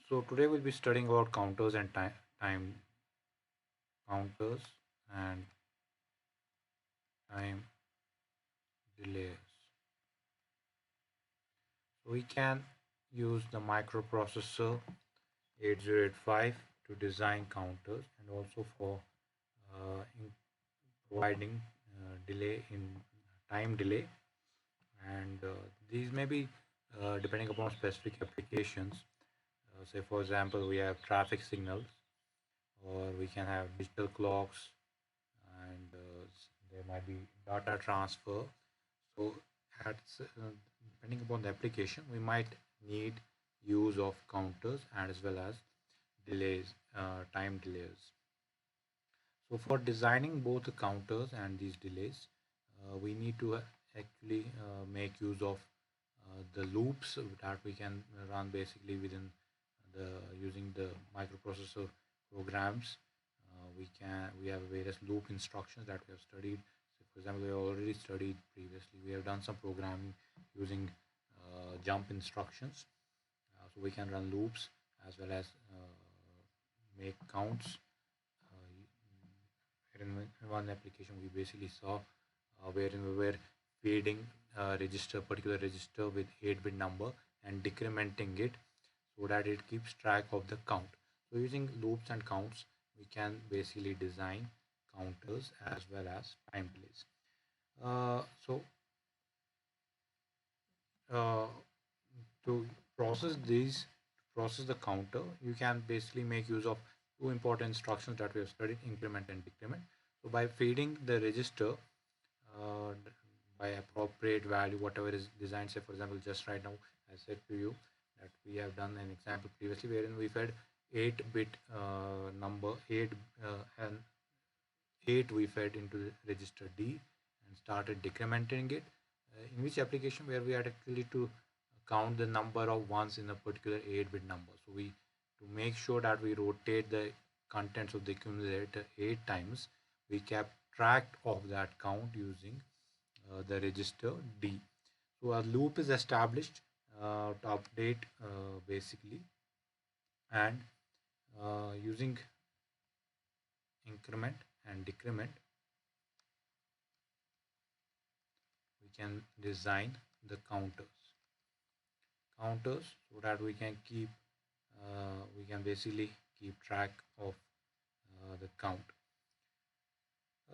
So today we'll be studying about counters and time counters and time delays. So we can use the microprocessor 8085 to design counters and also for in providing delay in time delay, and these may be depending upon specific applications. Say for example, we have traffic signals, or we can have digital clocks, and there might be data transfer. So at depending upon the application, we might need use of counters and as well as delays, time delays. So for designing both the counters and these delays, we need to actually make use of the loops that we can run basically within the using the microprocessor programs. We have various loop instructions that we have studied. So for example, we have already studied previously. We have done some programming using jump instructions. So we can run loops as well as make counts. In one application, we basically saw wherein we were feeding particular register with 8-bit number and decrementing it so that it keeps track of the count. So using loops and counts, we can basically design counters as well as time delays. So uh, to process these, process the counter, you can basically make use of two important instructions that we have studied: increment and decrement. So by feeding the register by appropriate value, whatever is designed. Say for example, just right now I said to you that we have done an example previously wherein we fed 8-bit number 8 and 8 we fed into the register D and started decrementing it, in which application where we had actually to count the number of ones in a particular 8-bit number. So we, to make sure that we rotate the contents of the accumulator 8 times, we kept track of that count using the register D. So a loop is established to update basically, and using increment and decrement, we can design the counters so that we can basically keep track of the count.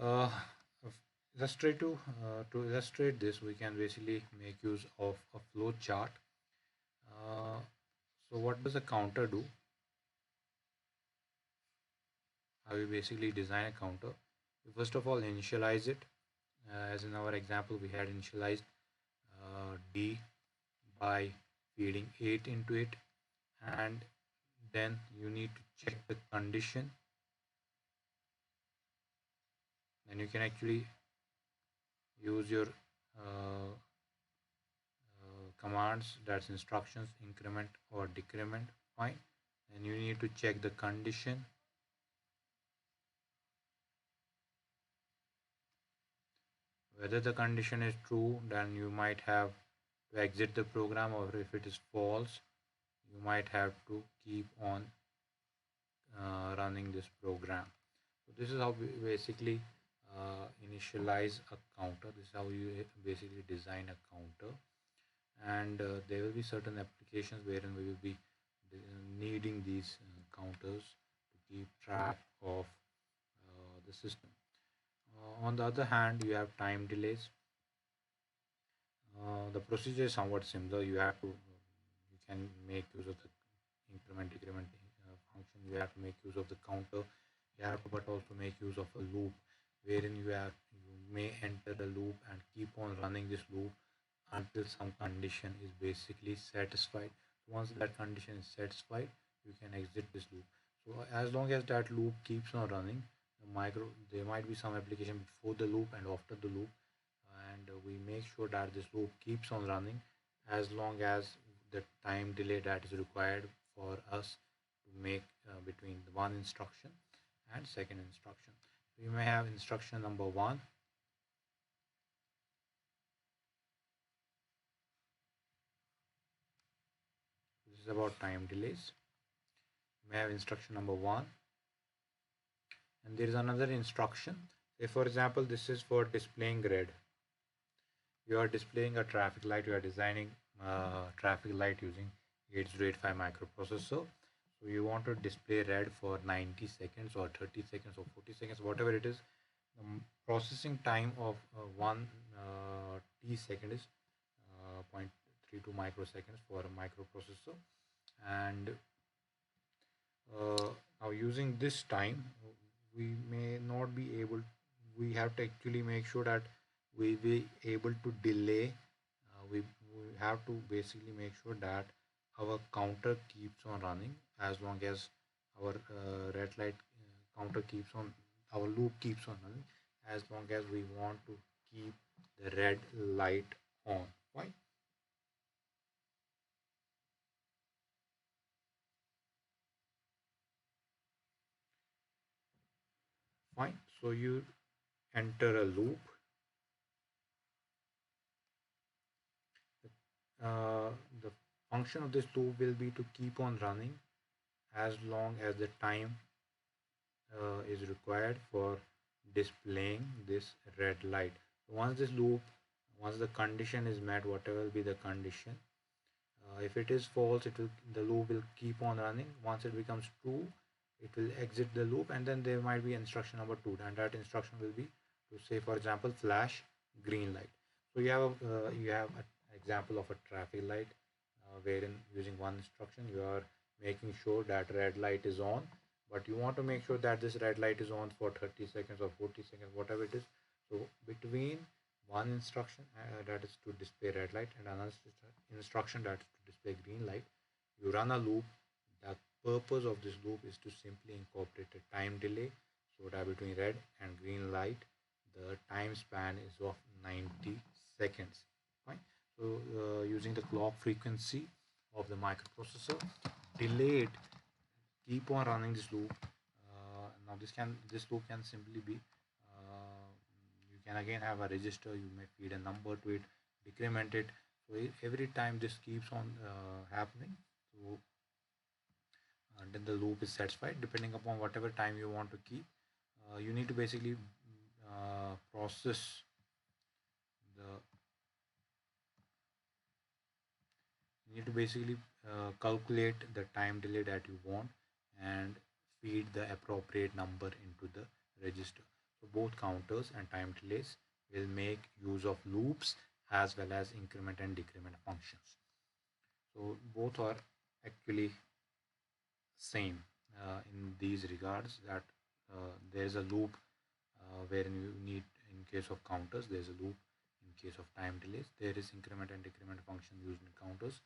Uh, to illustrate this, we can basically make use of a flow chart. So what does a counter do? How we basically design a counter? We first of all initialize it. As in our example, we had initialized D by feeding 8 into it, and then you need to check the condition. Then you can actually use your commands, that's instructions, increment or decrement. Fine. And you need to check the condition. Whether the condition is true, then you might have to exit the program, or if it is false, you might have to keep on running this program. So this is how we basically initialize a counter. This is how you basically design a counter, and there will be certain applications wherein we will be needing these counters to keep track of the system. On the other hand, you have time delays. The procedure is somewhat similar. You can make use of the increment decrement function. You have to make use of the counter. You have to but also make use of a loop, wherein you may enter the loop and keep on running this loop until some condition is basically satisfied. Once that condition is satisfied, you can exit this loop. So as long as that loop keeps on running, there might be some application before the loop and after the loop, and we make sure that this loop keeps on running as long as the time delay that is required for us to make between the one instruction and second instruction. We may have instruction number 1. This is about time delays. may have instruction number 1, and there is another instruction. Say for example, this is for displaying red. You are displaying a traffic light. You are designing traffic light using 8085 microprocessor. So you want to display red for 90 seconds or 30 seconds or 40 seconds, whatever it is. The processing time of 1 t second is 0.32 microseconds for a microprocessor. And now using this time, we may not be able, we have to actually make sure that we be able to delay. We have to basically make sure that our counter keeps on running as long as our red light counter keeps on, our loop keeps on running, as long as we want to keep the red light on. Right? Fine. So you enter a loop. The function of this loop will be to keep on running as long as the time is required for displaying this red light. Once this loop, once the condition is met, whatever will be the condition, if it is false, the loop will keep on running. Once it becomes true, it will exit the loop, and then there might be instruction number 2, and that instruction will be to say, for example, flash green light. So you have an example of a traffic light wherein using one instruction you are making sure that red light is on, but you want to make sure that this red light is on for 30 seconds or 40 seconds, whatever it is. So between one instruction that is to display red light and another instruction that is to display green light, you run a loop. The purpose of this loop is to simply incorporate a time delay, so that between red and green light the time span is of 90 seconds. Fine. So using the clock frequency of the microprocessor, delay it, keep on running this loop. Now this loop can simply be, you can again have a register, you may feed a number to it, decrement it. So every time this keeps on happening, so then the loop is satisfied depending upon whatever time you want to keep. You need to basically process the, you need to basically calculate the time delay that you want and feed the appropriate number into the register. So both counters and time delays will make use of loops as well as increment and decrement functions. So both are actually same in these regards, that there is a loop wherein you need, in case of counters there is a loop, in case of time delays there is increment and decrement function used in counters.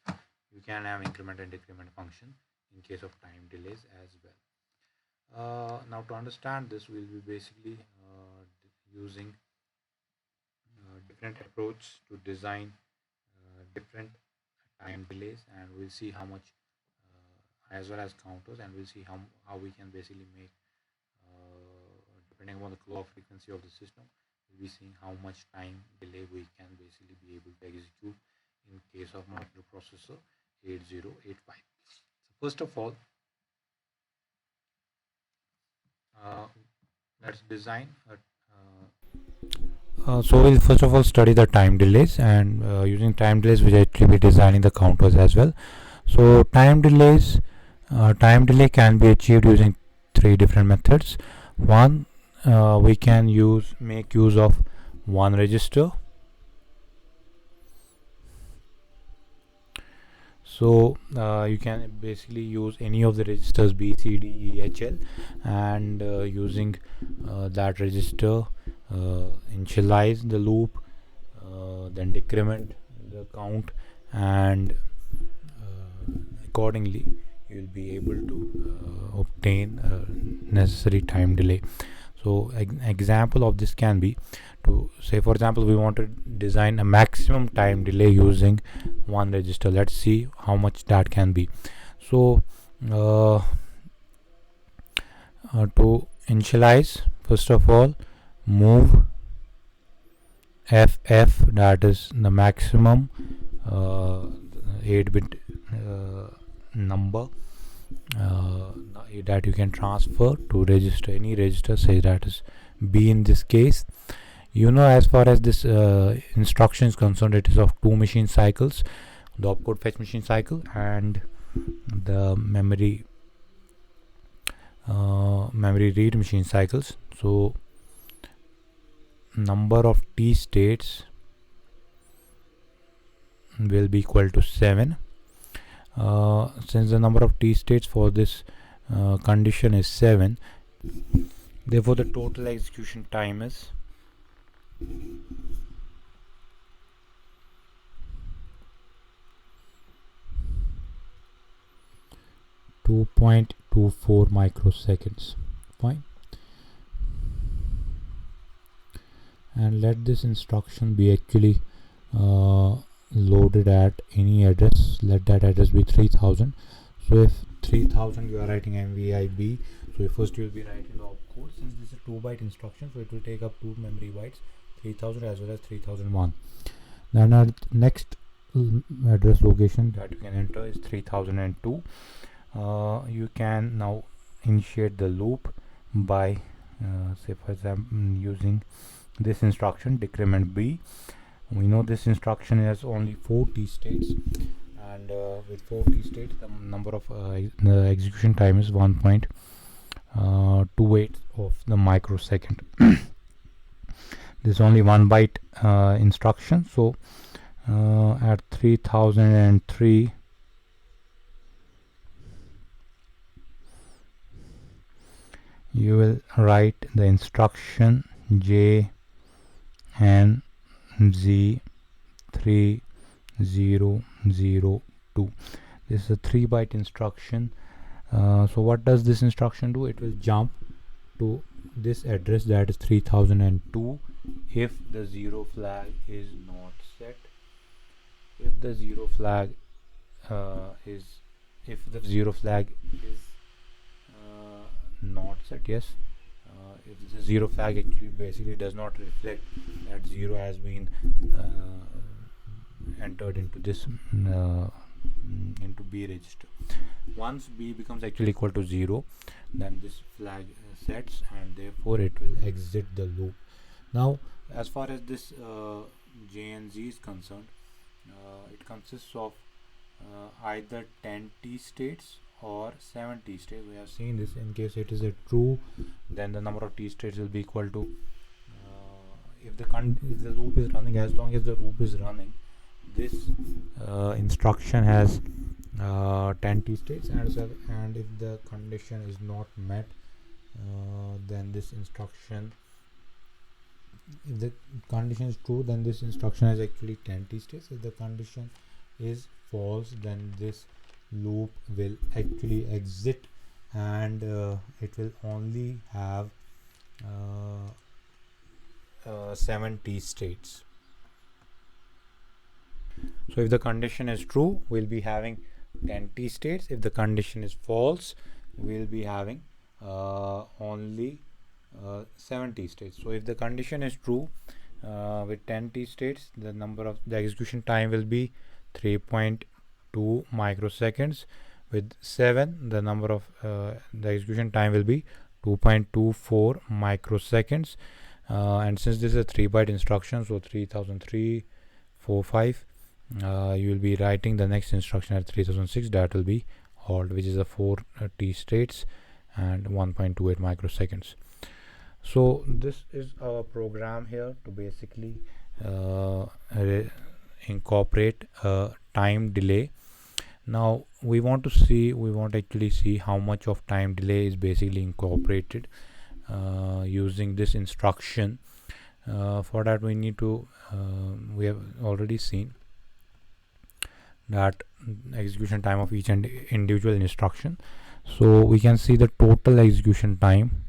You can have increment and decrement function in case of time delays as well. Now to understand this, we'll be basically using different approach to design different time delays, and we'll see how much as well as counters, and we'll see how we can basically make depending on the clock frequency of the system, we'll be seeing how much time delay we can basically be able to execute in case of microprocessor 8085. So first of all, let's design a so we'll first of all study the time delays, and using time delays we'll actually be designing the counters as well. So time delay can be achieved using 3 different methods. One, we can make use of one register. So you can basically use any of the registers B, C, D, E, H, L, and using that register initialize the loop, then decrement the count, and accordingly you will be able to obtain necessary time delay. So example of this can be, to say for example we want to design a maximum time delay using one register. Let's see how much that can be. So to initialize, first of all move FF, that is the maximum 8-bit number, that you can transfer to register, any register, say that is B in this case. As far as this instruction is concerned, it is of two machine cycles, the opcode fetch machine cycle and the memory read machine cycles. So number of T states will be equal to 7. Since the number of T states for this condition is 7, therefore the total execution time is 2.24 microseconds. Fine. And let this instruction be actually loaded at any address. Let that address be 3000. So if 3000 you are writing MVIB, so first you will be writing the opcode. Since this is a 2-byte instruction, so it will take up 2 memory bytes, 3000 as well as 3001. Then our next address location that you can enter is 3002. You can now initiate the loop by say for example using this instruction decrement B. We know this instruction has only 4 T states, and with 4 T states the number of the execution time is 1.28 of the microsecond. This is only 1 byte instruction, so at 3003 you will write the instruction J and Z 3002. This is a 3-byte instruction. So what does this instruction do? It will jump to this address, that is 3002, if the 0 flag is not set. If the 0 flag is not set, yes, if the 0 flag actually basically does not reflect that 0 has been entered into this into B register. Once B becomes actually equal to 0, then this flag sets and therefore it will exit the loop. Now as far as this J and Z is concerned, it consists of either 10 T states or 7 T states. We have seen this. In case it is a true, then the number of T states will be equal to if the loop is running, as long as the loop is running, this instruction has 10 T states, and if the condition is not met, then this instruction, if the condition is true, then this instruction has actually 10 T states. If the condition is false, then this loop will actually exit, and it will only have 7 T states. So if the condition is true, we'll be having 10 T states. If the condition is false, we'll be having only 7 T states. So if the condition is true, with 10 T states, the execution time will be 3.2 microseconds. With 7, the execution time will be 2.24 microseconds. And since this is a 3-byte instruction, so 300345, you will be writing the next instruction at 3006, that will be halt, which is a 4 T states and 1.28 microseconds. So this is our program here to basically incorporate a time delay. Now we want actually see how much of time delay is basically incorporated using this instruction. For that we need to we have already seen that execution time of each and individual instruction. So we can see the total execution time.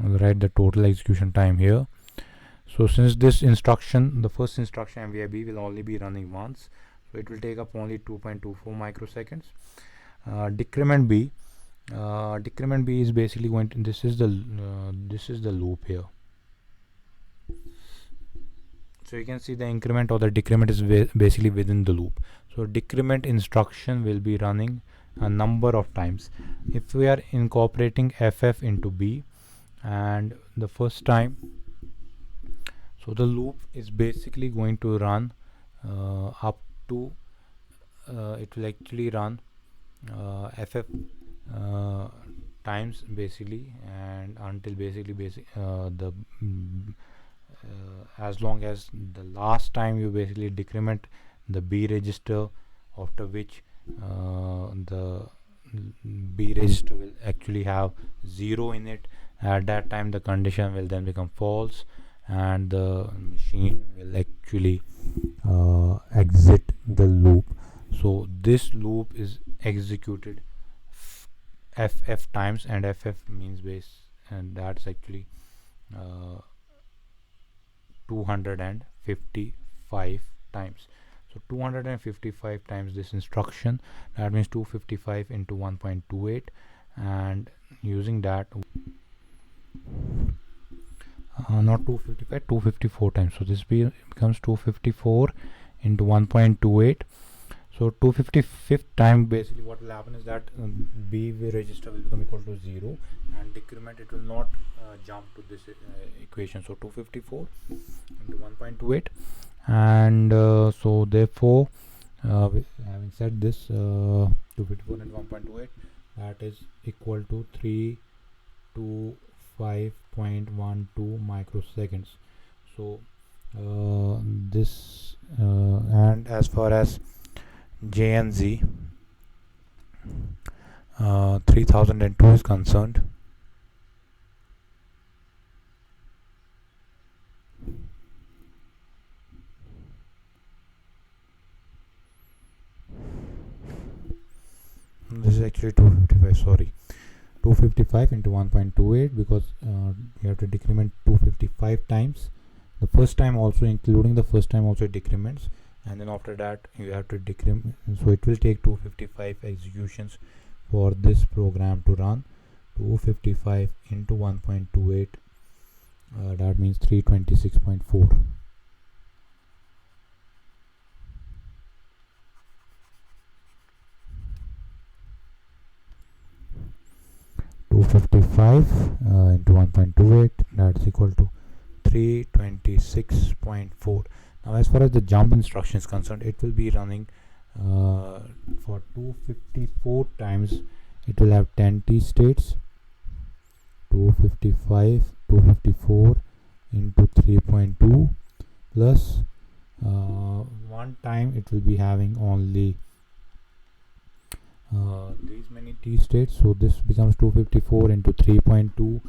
I'll write the total execution time here. So since this instruction, the first instruction MVIB, will only be running once, so it will take up only 2.24 microseconds. Decrement B is basically going to, this is the loop here. So you can see the increment or the decrement is basically within the loop. So decrement instruction will be running a number of times. If we are incorporating ff into b, and the first time, so the loop is basically going to run up to it will actually run ff times basically, and until basically the as long as the last time you basically decrement the b register, after which the b register will actually have 0 in it. At that time the condition will then become false, and the machine will actually exit the loop. So this loop is executed ff times, and ff means base, and that's actually 255 times. So 255 times this instruction, that means 255 into 1.28, and using that not 255, 254 times. So this becomes 254 into 1.28. So 255th time, basically what will happen is that b register will become equal to 0, and decrement it will not jump to this equation. So 254 into 1.28, and so therefore having said this, 254 into 1.28, that is equal to 325.12 microseconds. So this and as far as JNZ 3002 is concerned, this is actually 255, sorry, 255 into 1.28, because you have to decrement 255 times. The first time also, including the first time also, it decrements, and then after that you have to decrement. So it will take 255 executions for this program to run. 255 into 1.28, that means 326.4. Into 1.28, that's equal to 326.4. Now as far as the jump instruction is concerned, it will be running for 254 times. It will have 10 t states. 254 into 3.2 plus one time it will be having only these many t states. So this becomes 254 into 3.2.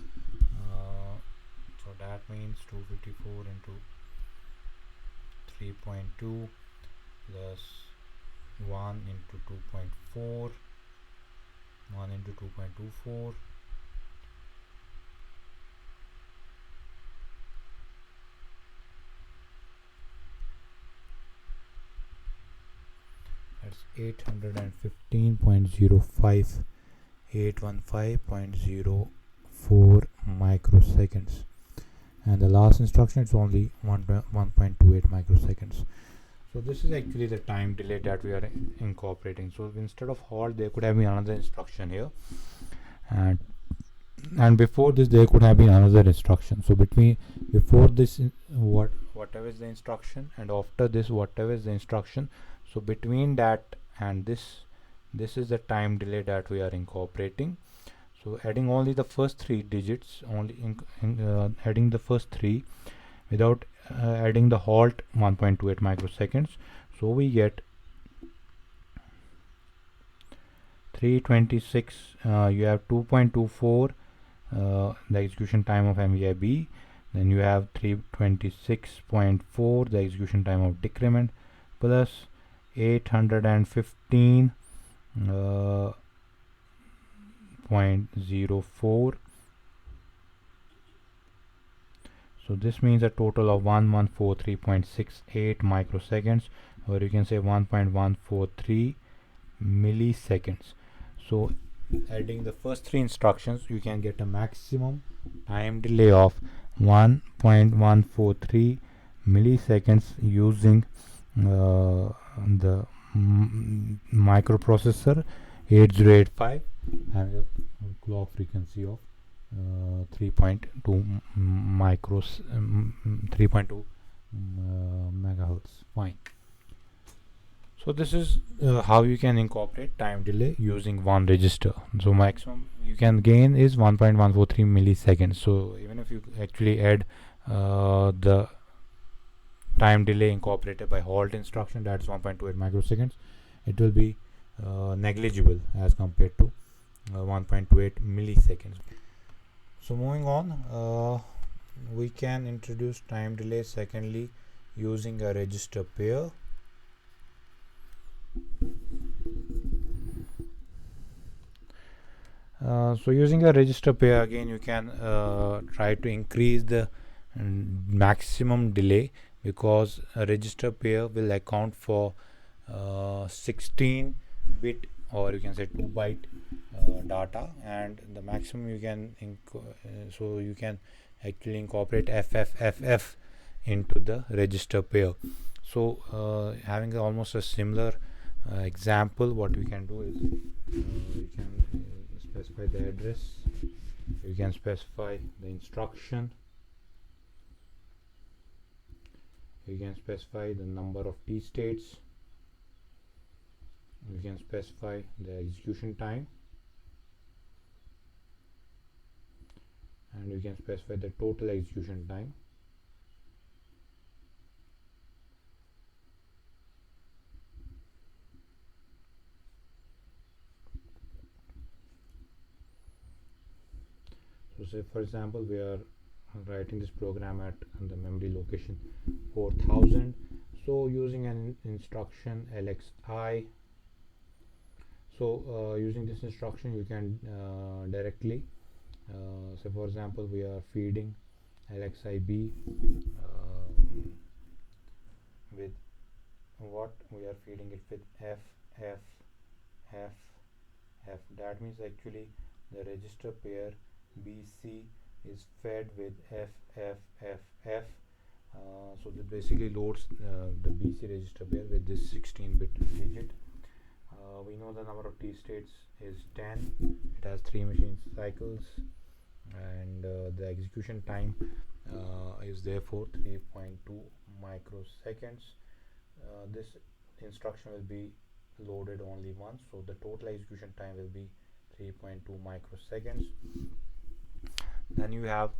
So that means 254 into 3.2 plus 1 into 2.4, 1 into 2.24, that's 815.05, 815.04 microseconds, and the last instruction it's only 1.28 microseconds. So this is actually the time delay that we are incorporating. So instead of halt, there could have been another instruction here, and before this there could have been another instruction. So before this whatever is the instruction, and after this whatever is the instruction, so between that and this is the time delay that we are incorporating. So adding only the first 3 digits, only adding the first 3 without adding the halt 1.28 microseconds, so we get 326. You have 2.24 the execution time of MVIB, then you have 326.4 the execution time of decrement, plus 815.04. So this means a total of 1143.68 microseconds, or you can say 1.143 milliseconds. So adding the first 3 instructions, you can get a maximum time delay of 1.143 milliseconds using the microprocessor 8085 having a clock frequency of 3.2 micros 3.2 megahertz. Fine. So this is how you can incorporate time delay using one register. So maximum you can gain is 1.143 milliseconds. So even if you actually add the time delay incorporated by halt instruction, that's 1.28 microseconds, it will be negligible as compared to 1.28 milliseconds. So moving on, we can introduce time delay secondly using a register pair. So using a register pair, again you can try to increase the maximum delay, because a register pair will account for 16 bit, or you can say 2 byte data, and the maximum you can so you can actually incorporate FFFF into the register pair. So having almost a similar example, what we can do is you can specify the address, you can specify the instruction, you can specify the number of t states, you can specify the execution time, and you can specify the total execution time. So say for example we are writing this program at the memory location 4000, so using an instruction LXI. So using this instruction you can directly so for example we are feeding LXIB with what we are feeding it with F F F F. That means actually the register pair BC is fed with F F F F. So this basically loads the BC register pair with this 16-bit digit. We know the number of T states is 10. It has 3 machine cycles, and the execution time is therefore 3.2 microseconds. This instruction will be loaded only once, so the total execution time will be 3.2 microseconds. Then you have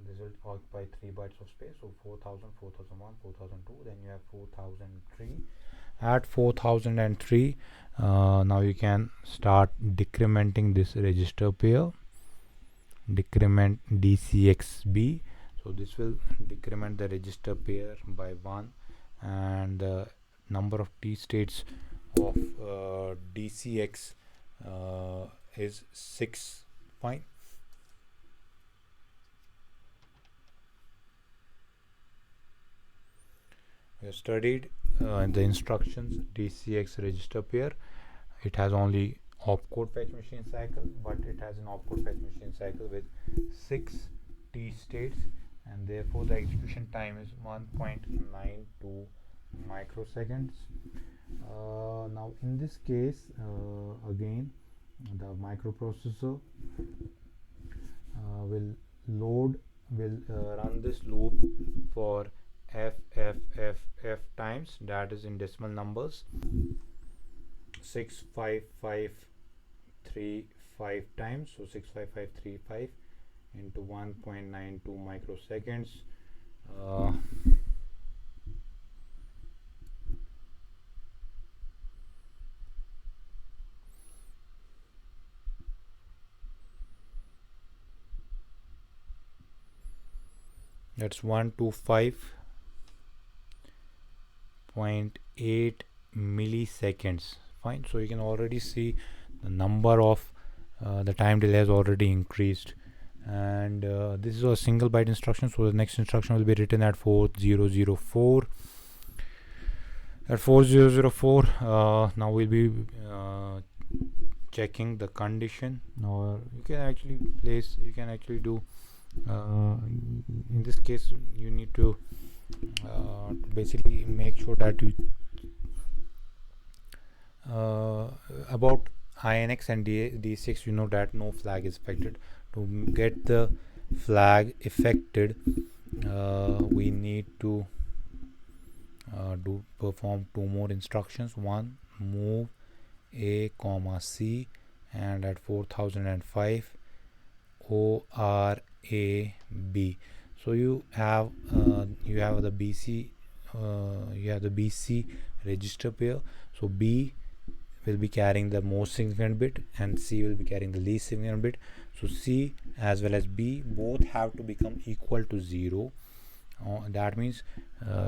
result occupy 3 bytes of space, so 4000, 4001, 4002. Then you have 4003. At 4003, now you can start decrementing this register pair. Decrement DCXB. So this will decrement the register pair by 1, and the number of T states of DCX is 6. Fine. We have studied in the instructions DCX register pair. It has only opcode fetch machine cycle, but it has an opcode fetch machine cycle with 6 T states, and therefore the execution time is 1.92 microseconds. Now in this case, again the microprocessor will run this loop for f times, that is in decimal numbers, 65535 times. So 65535 into 1.92 microseconds. That's 125.8 milliseconds. Fine. So you can already see the number of the time delay has already increased, and this is a single byte instruction, so the next instruction will be written at 4004. At 4004, now we'll be checking the condition, or you can actually do In this case you need to basically make sure that you about INX and D6, you know that no flag is affected. To get the flag affected, we need to do perform two more instructions. One, move A comma C, and at 4005 ORAB. So you have the BC register pair. So B will be carrying the most significant bit and C will be carrying the least significant bit. So C as well as B both have to become equal to 0. That means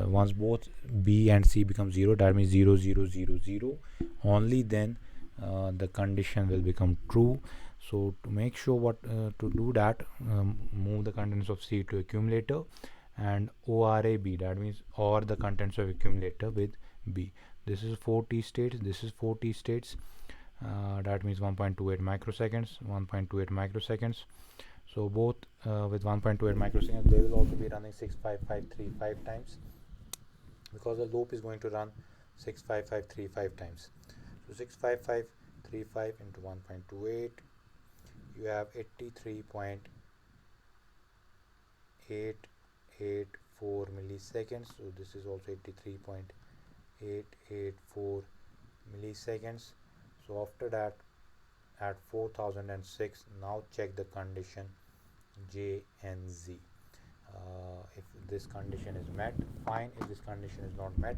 once both B and C become 0, that means 0 0 0 0, only then the condition will become true. So to make sure what to do that, move the contents of C to accumulator, and ORAB, that means or the contents of accumulator with B. This is 40 states, this is 40 states, that means 1.28 microseconds, 1.28 microseconds. So both with 1.28 microseconds, they will also be running 65535 times, because the loop is going to run 65535 times. So 65535 into 1.28, you have 83.884 milliseconds. So this is also 83.884 milliseconds. So after that, at 4006, now check the condition J and Z. If this condition is met, fine. If this condition is not met,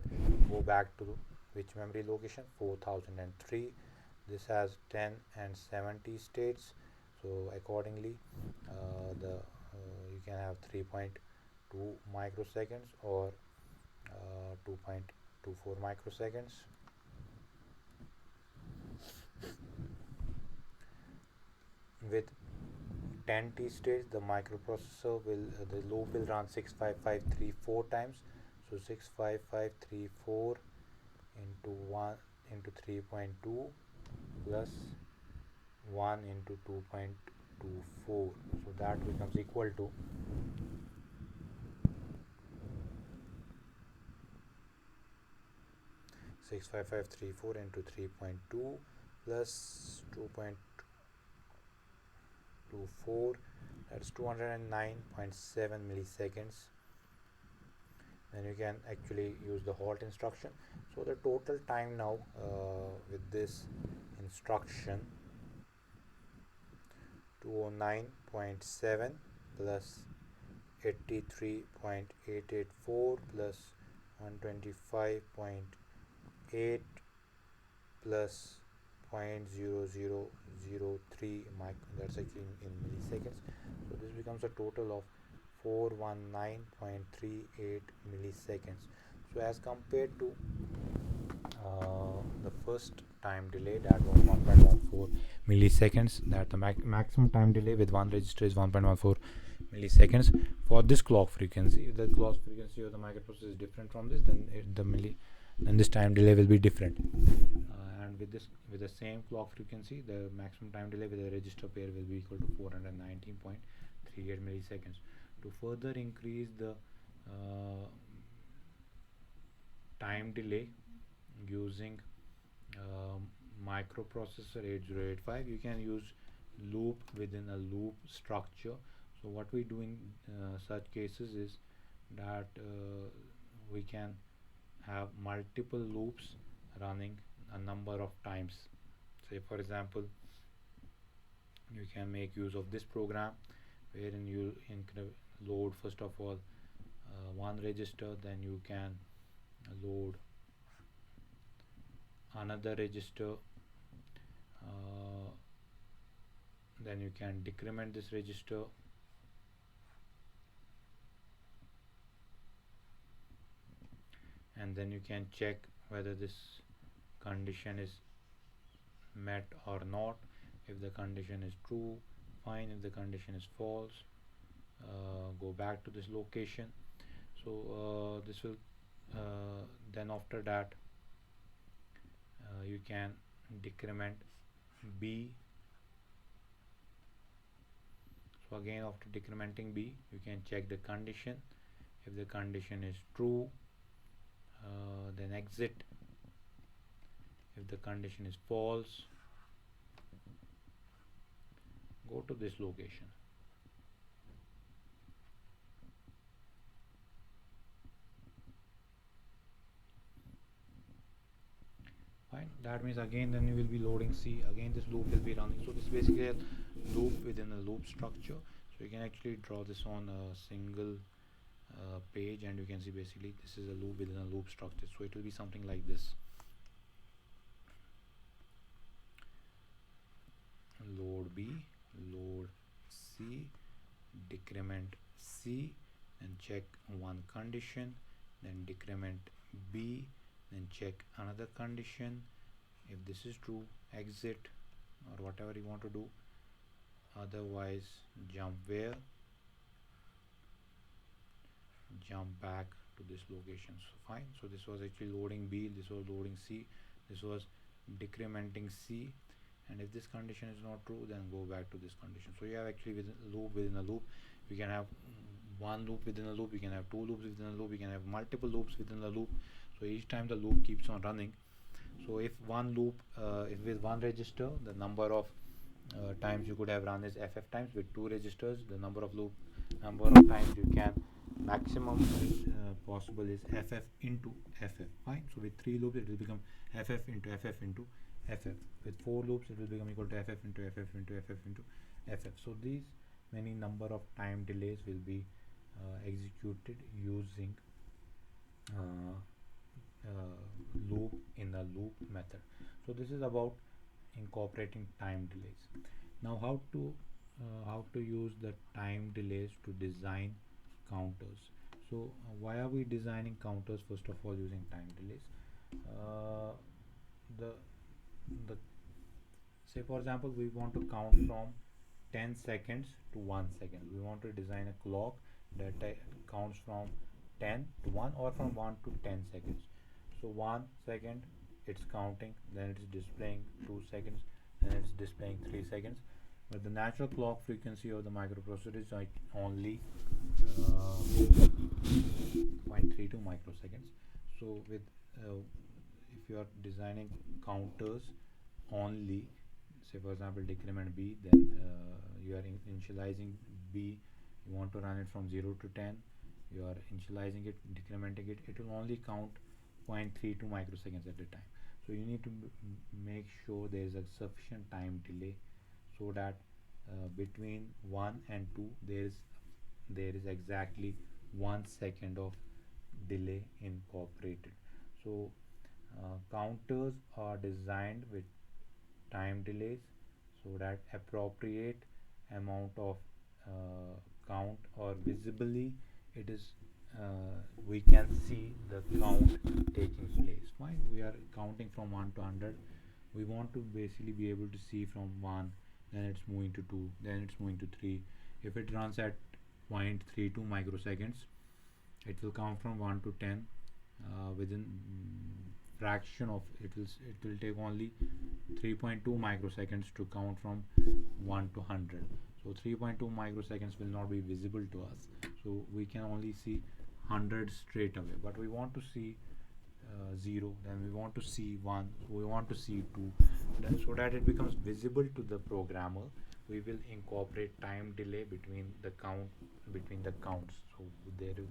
go back to which memory location? 4003. This has 10 and 70 states, so accordingly you can have 3.2 microseconds or 2.24 microseconds. With 10T states, the microprocessor will the loop will run 65534 times. So 65534 into 1 into 3.2 plus 1 into 2.24. So that becomes equal to 65534 into 3.2 plus 2.24, that's 209.7 milliseconds. Then you can actually use the halt instruction. So the total time now with this instruction, 209.7 plus 83.884 plus 125.8 plus 0.0003 that's actually in milliseconds. So this becomes a total of 419.38 milliseconds. So as compared to the first time delay, that was 1.14 milliseconds, that the maximum time delay with one register is 1.14 milliseconds. For this clock frequency, if the clock frequency of the microprocessor is different from this, then this time delay will be different. And with the same clock frequency, the maximum time delay with a register pair will be equal to 419.38 milliseconds. To further increase the time delay using microprocessor 8085, you can use loop within a loop structure. So what we do in such cases is that we can have multiple loops running a number of times. Say for example, you can make use of this program wherein you load first of all one register, then you can load another register, then you can decrement this register, and then you can check whether this condition is met or not. If the condition is true, fine. If the condition is false, go back to this location. So this will then after that you can decrement B. So again, after decrementing b, you can check the condition. If the condition is true, then exit. If the condition is false, go to this location. Fine. That means again then you will be loading C. Again this loop will be running. So this is basically a loop within a loop structure. So you can actually draw this on a single page, and you can see basically this is a loop within a loop structure. So it will be something like this. Load B, load C, decrement C, and check one condition, then decrement B, then check another condition. If this is true, exit or whatever you want to do. Otherwise, jump where? Jump back to this location. So fine. So this was actually loading B, this was loading C, this was decrementing C, and if this condition is not true, then go back to this condition. So you have actually within a loop. You can have one loop within a loop, you can have two loops within a loop, you can have multiple loops within the loop. So each time the loop keeps on running. So if one loop, if with one register, the number of times you could have run is ff times. With two registers, the number of times you can maximum possible is ff into ff. Fine. So with three loops, it will become ff into ff into ff. With four loops, it will become equal to ff into ff into ff into ff. So these many number of time delays will be executed using loop in a loop method. So this is about incorporating time delays. Now how to use the time delays to design counters. So why are we designing counters? First of all, using time delays. The say for example, we want to count from 10 seconds to 1 second. We want to design a clock that counts from 10 to 1 or from 1 to 10 seconds. So 1 second it's counting, then it's displaying 2 seconds, then it's displaying 3 seconds. But the natural clock frequency of the microprocessor is like only 0.32 microseconds. So with if you are designing counters only, say for example decrement B, then you are initializing B, you want to run it from 0 to 10, you are initializing it, decrementing it, it will only count 0.32 microseconds at a time. So you need to make sure there is a sufficient time delay, so that between 1 and 2 there is exactly 1 second of delay incorporated. So counters are designed with time delays so that appropriate amount of count, or visibly it is we can see the count taking place. Fine, we are counting from 1 to 100. We want to basically be able to see from 1, then it's moving to 2, then it's moving to 3. If it runs at 0.32 microseconds, it will count from 1 to 10 within fraction of it will take only 3.2 microseconds to count from 1 to 100. So 3.2 microseconds will not be visible to us, so we can only see 100 straight away. But we want to see 0, then we want to see 1, we want to see 2, so that it becomes visible to the programmer. We will incorporate time delay between the counts. So there is,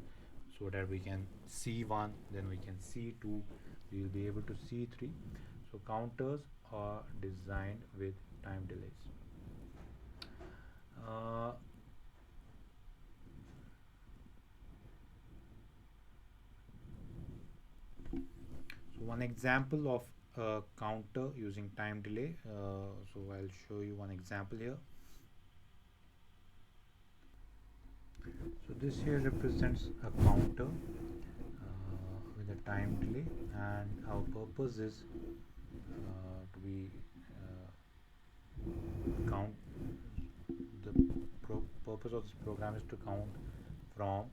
so that we can see 1, then we can see 2, we will be able to see 3. So counters are designed with time delays. So one example of a counter using time delay, so I'll show you one example here. So this here represents a counter with a time delay, and our purpose is to be count. The purpose of this program is to count from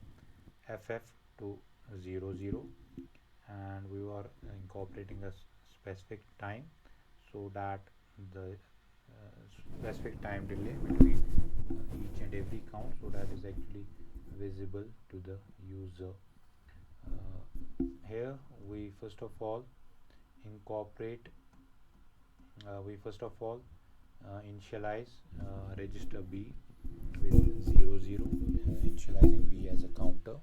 FF to 00, and we are incorporating a specific time so that the specific time delay between each and every count, so that is actually visible to the user. Here we first of all incorporate we first of all initialize register B with 00, initializing B as a counter.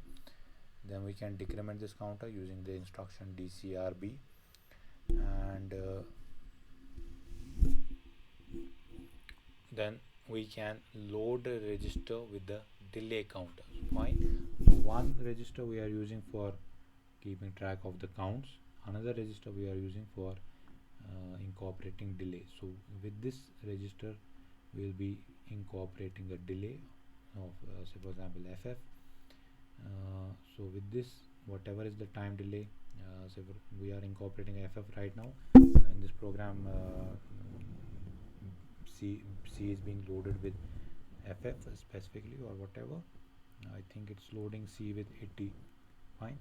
Then we can decrement this counter using the instruction dcrb, and then we can load the register with the delay counter. Fine. So one register we are using for keeping track of the counts, another register we are using for incorporating delay. So with this register we will be incorporating a delay of say for example ff. So with this, whatever is the time delay, so we are incorporating ff right now in this program. C is being loaded with ff specifically, or whatever. I think it's loading C with 80. Fine.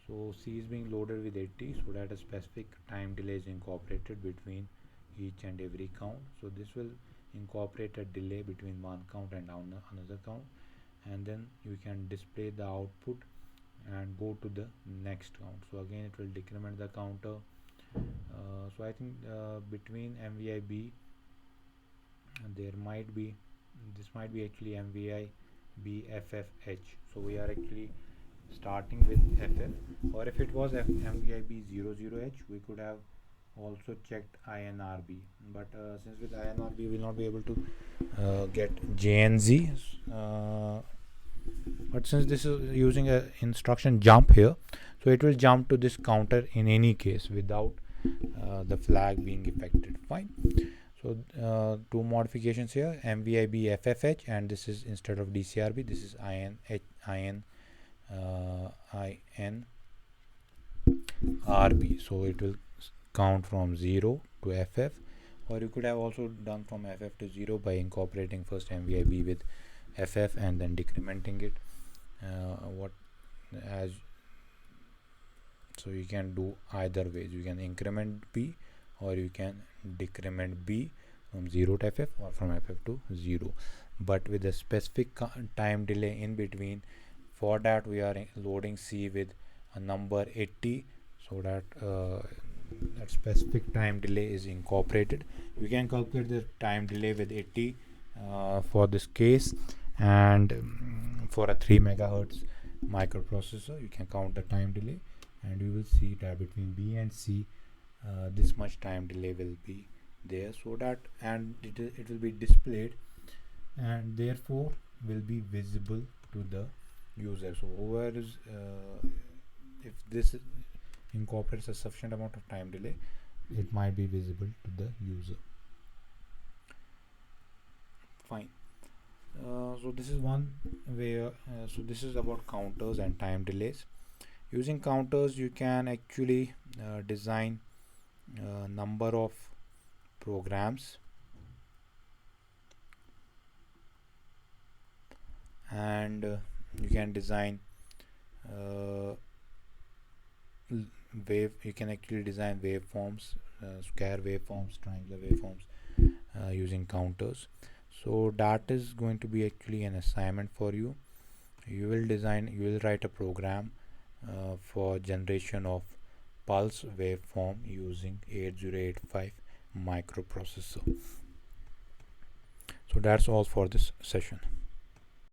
So C is being loaded with 80, so that a specific time delay is incorporated between each and every count. So this will incorporate a delay between one count and another count, and then you can display the output and go to the next count. So again it will decrement the counter. So I think between MVIB there might be, this might be actually MVI BFFH. So we are actually starting with FF, or if it was MVIB 00H we could have also checked INRB, but since with INRB we will not be able to get JNZ, but since this is using a instruction jump here, so it will jump to this counter in any case without the flag being affected. Fine. So two modifications here, MVIB FFH, and this is instead of DCRB, this is INRB. So it will count from 0 to FF, or you could have also done from FF to 0 by incorporating first MVIB with FF and then decrementing it. So you can do either ways. You can increment B, or you can decrement B from 0 to FF, or from FF to 0, but with a specific time delay in between. For that we are loading C with a number 80, so that that specific time delay is incorporated. You can calculate the time delay with 80 for this case, and for a 3 megahertz microprocessor you can count the time delay, and you will see that between B and C this much time delay will be there, so that, and it will be displayed and therefore will be visible to the user. So whoever is if this incorporates a sufficient amount of time delay, it might be visible to the user. Fine. So this is one way. So this is about counters and time delays. Using counters you can actually design a number of programs, and you can design you can actually design waveforms, square waveforms, triangular waveforms using counters. So that is going to be actually an assignment for you. You will write a program for generation of pulse waveform using 8085 microprocessor. So that's all for this session.